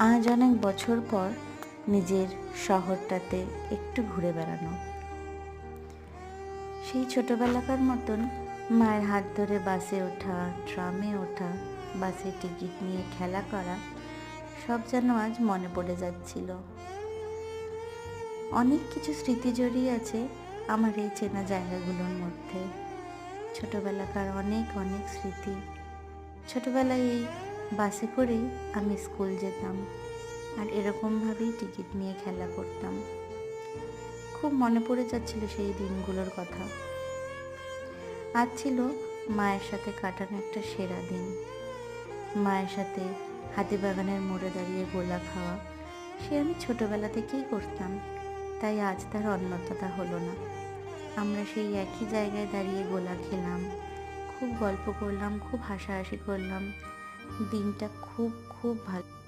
আজ অনেক বছর পর নিজের শহরটাতে একটু ঘুরে বেড়ানো। সেই ছোটবেলাকার মতন মায়ের হাত ধরে বাসে ওঠা, ট্রামে ওঠা, বাসে টিকিট নিয়ে খেলা করা, সব যেন আজ মনে পড়ে যাচ্ছিল। অনেক কিছু স্মৃতি জড়িয়ে আছে আমার এই চেনা জায়গাগুলোর মধ্যে। ছোটবেলাকার অনেক অনেক স্মৃতি। ছোটবেলায় এই বাসে করেই আমি স্কুল যেতাম, আর এরকমভাবেই টিকিট নিয়ে খেলা করতাম। খুব মনে পড়ে যাচ্ছিল সেই দিনগুলোর কথা। আজ ছিল মায়ের সাথে কাটানো একটা সেরা দিন। মায়ের সাথে হাতিবাগানের মোড়ে দাঁড়িয়ে গোলা খাওয়া, সে আমি ছোটবেলা থেকেই করতাম, তাই আজ তার অন্যতা হলো না। আমরা সেই একই জায়গায় দাঁড়িয়ে গোলা খেলাম, খুব গল্প করলাম, খুব হাসাহাসি করলাম। দিনটা খুব খুব ভালো।